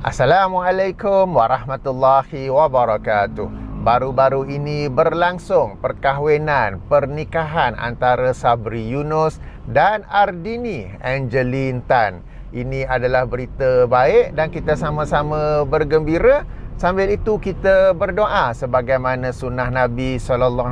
Assalamualaikum warahmatullahi wabarakatuh. Baru-baru ini berlangsung pernikahan antara Sabri Yunus dan Ardini Angeline Tan. Ini adalah berita baik dan kita sama-sama bergembira. Sambil itu kita berdoa sebagaimana sunnah Nabi SAW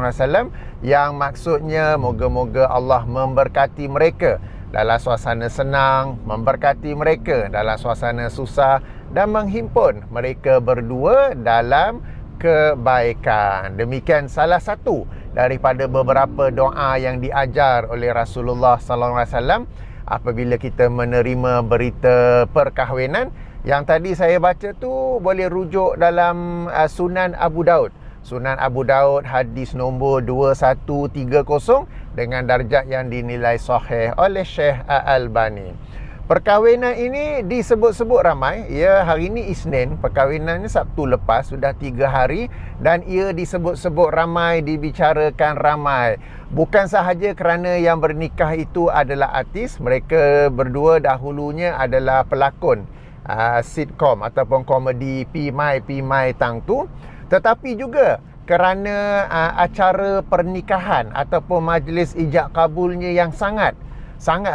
yang maksudnya moga-moga Allah memberkati mereka dalam suasana senang, memberkati mereka dalam suasana susah dan menghimpun mereka berdua dalam kebaikan. Demikian salah satu daripada beberapa doa yang diajar oleh Rasulullah SAW apabila kita menerima berita perkahwinan. Yang tadi saya baca tu boleh rujuk dalam Sunan Abu Daud. Sunan Abu Daud hadis nombor 2130 dengan darjat yang dinilai sahih oleh Syekh Al-Albani. Perkahwinan ini disebut-sebut ramai. Ya, hari ini Isnin, perkahwinannya Sabtu lepas, sudah 3 hari, dan ia disebut-sebut ramai, dibicarakan ramai. Bukan sahaja kerana yang bernikah itu adalah artis, mereka berdua dahulunya adalah pelakon sitcom ataupun komedi Pi Mai Tang Tu, tetapi juga kerana acara pernikahan ataupun majlis ijab kabulnya yang sangat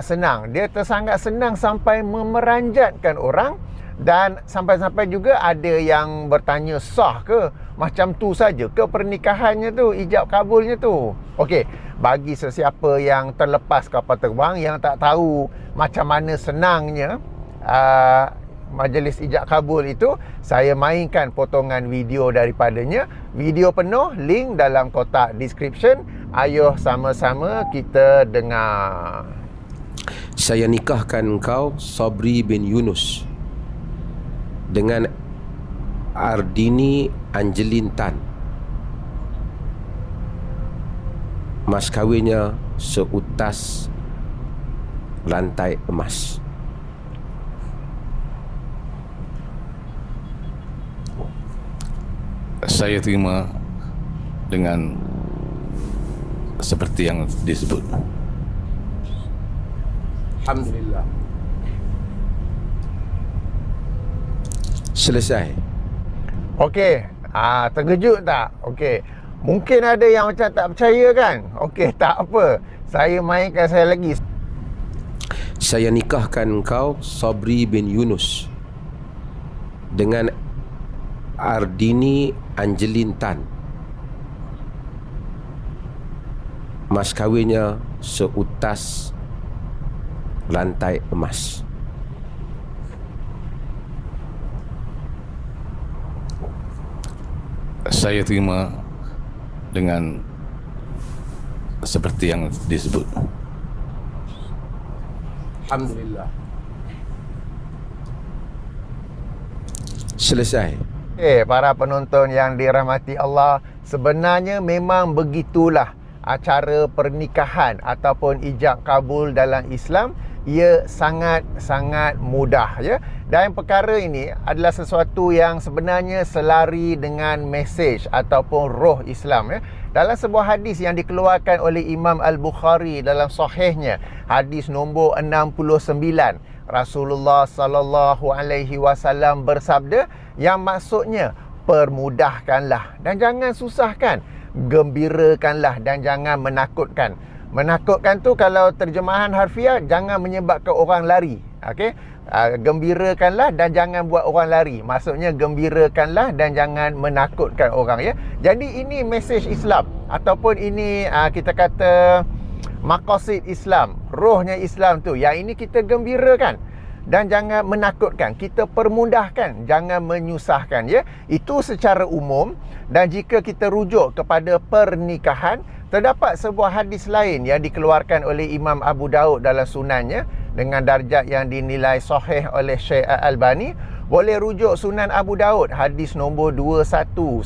senang. Dia tersangat senang sampai memeranjatkan orang, dan sampai-sampai juga ada yang bertanya, sah ke macam tu saja ke pernikahannya tu, ijab kabulnya tu? Okey, bagi sesiapa yang terlepas kapal terbang, yang tak tahu macam mana senangnya majlis ijab kabul itu, saya mainkan potongan video daripadanya. Video penuh, link dalam kotak description. Ayuh sama-sama kita dengar. Saya nikahkan engkau, Sabri bin Yunus, dengan Ardini Angeline Tan. Mas kahwinnya seutas rantai emas. Saya terima dengan seperti yang disebut. Alhamdulillah. Selesai. Okey, terkejut tak? Okey, mungkin ada yang macam tak percaya kan? Okey, tak apa, saya mainkan saya lagi. Saya nikahkan engkau, Sabri bin Yunus, dengan Ardini Angeline Tan. Mas kahwinnya seutas rantai emas. Saya terima dengan seperti yang disebut. Alhamdulillah. Selesai. Para penonton yang dirahmati Allah, sebenarnya memang begitulah acara pernikahan ataupun ijab kabul dalam Islam. Ia sangat mudah, ya. Dan perkara ini adalah sesuatu yang sebenarnya selari dengan mesej ataupun roh Islam, ya. Dalam sebuah hadis yang dikeluarkan oleh Imam Al-Bukhari dalam sahihnya, hadis nombor 69, Rasulullah sallallahu alaihi wasallam bersabda yang maksudnya, permudahkanlah dan jangan susahkan, gembirakanlah dan jangan menakutkan. Menakutkan tu kalau terjemahan harfiah, jangan menyebabkan orang lari. Okey, gembirakanlah dan jangan buat orang lari. Maksudnya gembirakanlah dan jangan menakutkan orang, ya. Jadi ini mesej Islam ataupun ini kita kata maqasid Islam, rohnya Islam tu. Yang ini kita gembirakan dan jangan menakutkan, kita permudahkan, jangan menyusahkan, ya. Itu secara umum. Dan jika kita rujuk kepada pernikahan, terdapat sebuah hadis lain yang dikeluarkan oleh Imam Abu Daud dalam sunannya dengan darjat yang dinilai sahih oleh Syekh Al-Albani. Boleh rujuk Sunan Abu Daud hadis nombor 2117,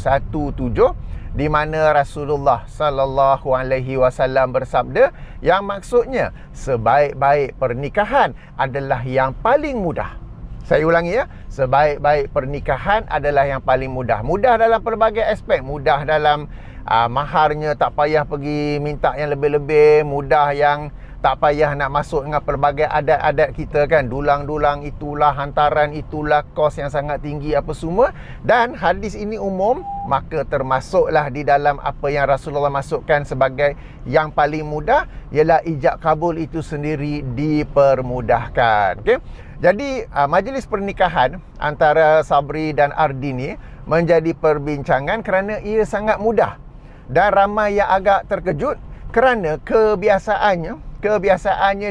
di mana Rasulullah sallallahu alaihi wasallam bersabda yang maksudnya, sebaik-baik pernikahan adalah yang paling mudah. Saya ulangi, ya. Sebaik-baik pernikahan adalah yang paling mudah. Mudah dalam pelbagai aspek. Mudah dalam maharnya, tak payah pergi minta yang lebih-lebih. Mudah yang Tak payah nak masuk dengan pelbagai adat-adat kita kan. Dulang-dulang itulah, hantaran itulah, kos yang sangat tinggi apa semua. Dan hadis ini umum, maka termasuklah di dalam apa yang Rasulullah masukkan sebagai yang paling mudah, ialah ijab kabul itu sendiri dipermudahkan. Okay? Jadi majlis pernikahan antara Sabri dan Ardini menjadi perbincangan kerana ia sangat mudah. Dan ramai yang agak terkejut kerana kebiasaannya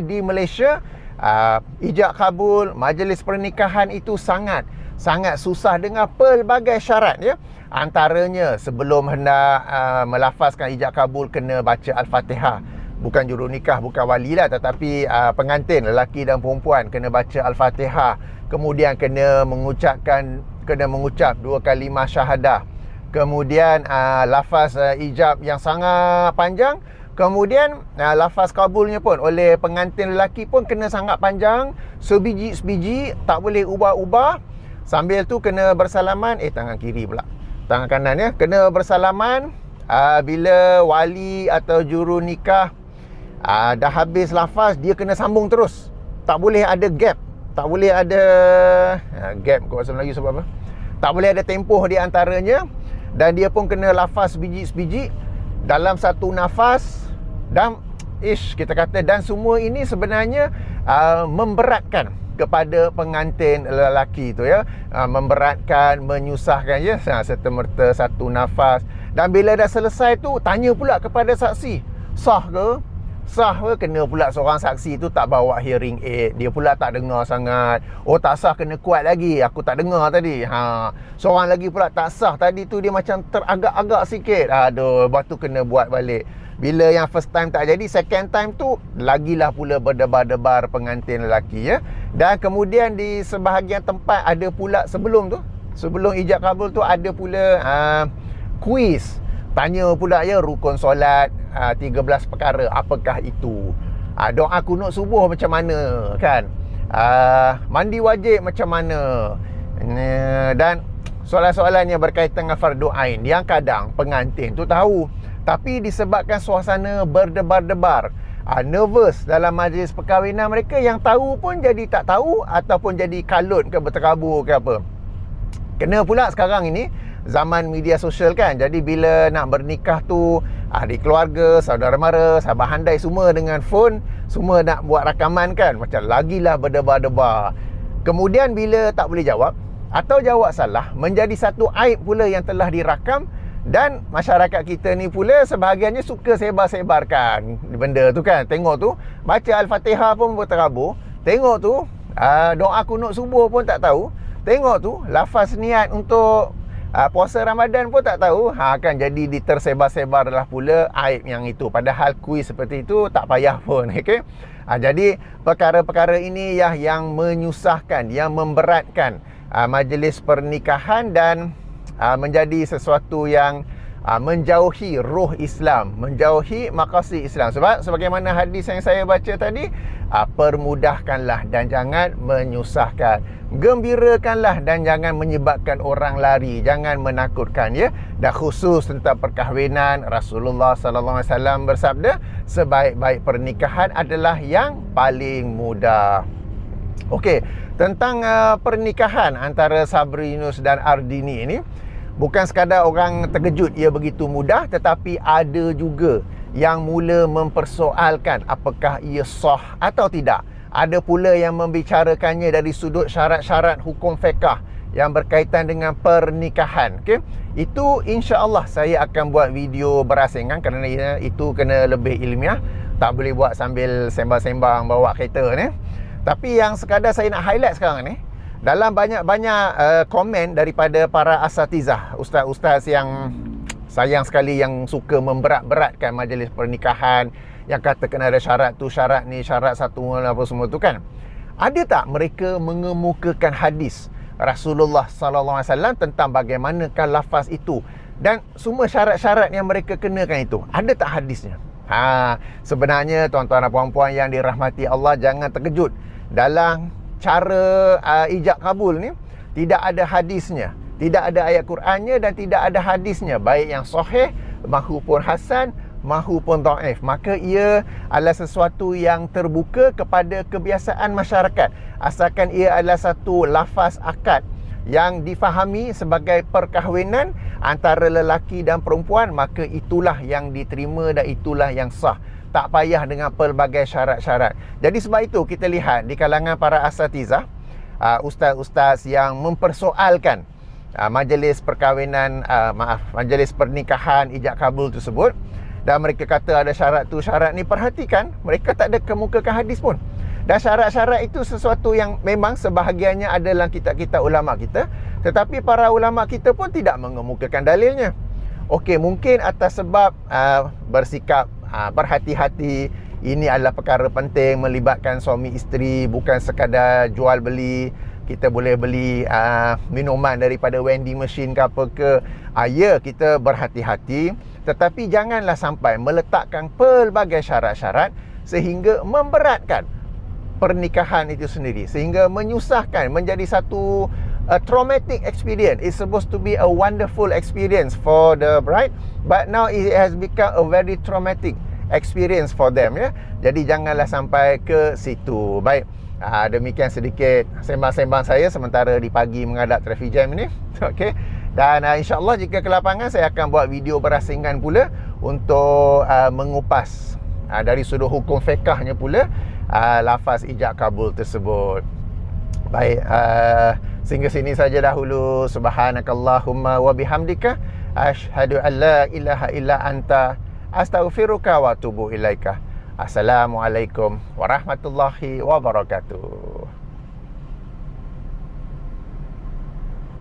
di Malaysia, ijab kabul, majlis pernikahan itu sangat susah dengan pelbagai syarat ya. Antaranya sebelum hendak melafazkan ijab kabul kena baca Al-Fatihah. Bukan juru nikah, bukan wali lah, tetapi pengantin lelaki dan perempuan kena baca Al-Fatihah. Kemudian kena mengucap 2 kalimah syahadah. Kemudian lafaz ijab yang sangat panjang. Kemudian lafaz kabulnya pun oleh pengantin lelaki pun kena sangat panjang, sebiji-sebiji, tak boleh ubah-ubah. Sambil tu kena bersalaman, tangan kiri pula, tangan kanan ya, kena bersalaman. Bila wali atau juru nikah dah habis lafaz, dia kena sambung terus. Tak boleh ada gap, tak boleh ada gap kat bahasa Melayu sebab apa? Tak boleh ada tempoh di antaranya. Dan dia pun kena lafaz sebiji-sebiji dalam satu nafas. Dan kita kata, dan semua ini sebenarnya memberatkan kepada pengantin lelaki tu ya, memberatkan, menyusahkan ya, serta-merta satu nafas. Dan bila dah selesai tu, tanya pula kepada saksi, sah ke? Kena pula seorang saksi tu tak bawa hearing aid, dia pula tak dengar sangat. Oh tak sah, kena kuat lagi, aku tak dengar tadi. Seorang lagi pula tak sah, tadi tu dia macam teragak-agak sikit. Aduh, lepas tu kena buat balik. Bila yang first time tak jadi, second time tu lagilah pula berdebar-debar pengantin lelaki ya. Dan kemudian di sebahagian tempat ada pula sebelum ijab kabul tu ada pula kuis. Tanya pula ya, rukun solat 13 perkara, apakah itu? Doa kunut subuh macam mana kan? Mandi wajib macam mana? Dan soalan-soalan yang berkaitan dengan fardu ain yang kadang pengantin tu tahu, tapi disebabkan suasana berdebar-debar, nervous dalam majlis perkahwinan mereka, yang tahu pun jadi tak tahu, ataupun jadi kalut ke berterabur ke apa. Kena pula sekarang ini zaman media sosial kan. Jadi bila nak bernikah tu, ahli keluarga, saudara mara, sahabat handai semua dengan phone, semua nak buat rakaman kan. Macam lagilah berdebar-debar. Kemudian bila tak boleh jawab atau jawab salah, menjadi satu aib pula yang telah dirakam. Dan masyarakat kita ni pula sebahagiannya suka sebar-sebarkan benda tu kan. Tengok tu, baca Al-Fatihah pun berterabur. Tengok tu, doa kunut subuh pun tak tahu. Tengok tu, lafaz niat untuk puasa Ramadan pun tak tahu. Kan jadi ditersebar-sebarlah pula aib yang itu. Padahal kuis seperti itu tak payah pun. Okay? Jadi perkara-perkara ini yang menyusahkan, yang memberatkan majlis pernikahan dan menjadi sesuatu yang menjauhi ruh Islam, menjauhi maqasid Islam. Sebab sebagaimana hadis yang saya baca tadi, permudahkanlah dan jangan menyusahkan. Gembirakanlah dan jangan menyebabkan orang lari, jangan menakutkan ya. Dan khusus tentang perkahwinan, Rasulullah sallallahu alaihi wasallam bersabda, sebaik-baik pernikahan adalah yang paling mudah. Okey, tentang pernikahan antara Sabri Yunus dan Ardini ini, bukan sekadar orang terkejut ia begitu mudah, tetapi ada juga yang mula mempersoalkan apakah ia sah atau tidak. Ada pula yang membicarakannya dari sudut syarat-syarat hukum fiqh yang berkaitan dengan pernikahan. Okay? Itu insya-Allah saya akan buat video berasingan kerana itu kena lebih ilmiah. Tak boleh buat sambil sembang-sembang bawa kereta ni. Tapi yang sekadar saya nak highlight sekarang ni, dalam banyak-banyak komen daripada para asatizah, ustaz-ustaz yang sayang sekali, yang suka memberat-beratkan majlis pernikahan, yang kata kena ada syarat tu, syarat ni, syarat satu apa semua tu kan. Ada tak mereka mengemukakan hadis Rasulullah sallallahu alaihi wasallam tentang bagaimanakah lafaz itu dan semua syarat-syarat yang mereka kenakan itu? Ada tak hadisnya? Sebenarnya tuan-tuan dan puan-puan yang dirahmati Allah, jangan terkejut. Dalam cara ijab kabul ni tidak ada hadisnya, tidak ada ayat Qurannya dan tidak ada hadisnya, baik yang sahih maupun hasan mahu pun dhaif, maka ia adalah sesuatu yang terbuka kepada kebiasaan masyarakat. Asalkan ia adalah satu lafaz akad yang difahami sebagai perkahwinan antara lelaki dan perempuan, maka itulah yang diterima dan itulah yang sah. Tak payah dengan pelbagai syarat-syarat. Jadi sebab itu kita lihat di kalangan para asatizah, ustaz-ustaz yang mempersoalkan majlis perkahwinan, majlis pernikahan ijab kabul tersebut, dan mereka kata ada syarat tu, syarat ni, perhatikan, mereka tak ada kemukakan hadis pun. Dan syarat-syarat itu sesuatu yang memang sebahagiannya ada dalam kitab-kitab ulama kita, tetapi para ulama kita pun tidak mengemukakan dalilnya. Okey, mungkin atas sebab bersikap berhati-hati, ini adalah perkara penting, melibatkan suami isteri, bukan sekadar jual beli. Kita boleh beli minuman daripada vending machine ke apa ke. Ya, kita berhati-hati, tetapi janganlah sampai meletakkan pelbagai syarat-syarat sehingga memberatkan pernikahan itu sendiri, sehingga menyusahkan, menjadi satu traumatic experience. It's supposed to be a wonderful experience for the bride, but now it has become a very traumatic experience for them, ya. Jadi janganlah sampai ke situ. Baik, demikian sedikit sembang-sembang saya sementara di pagi menghadap traffic jam ini. Okey. Dan insya-Allah jika ke lapangan saya akan buat video berasingan pula untuk mengupas dari sudut hukum fiqahnya pula lafaz ijab kabul tersebut. Baik, sehingga sini saja dahulu. Subhanakallahumma wa bihamdika asyhadu an la ilaha illa anta astaghfiruka wa atubu ilaika. Assalamualaikum warahmatullahi wabarakatuh.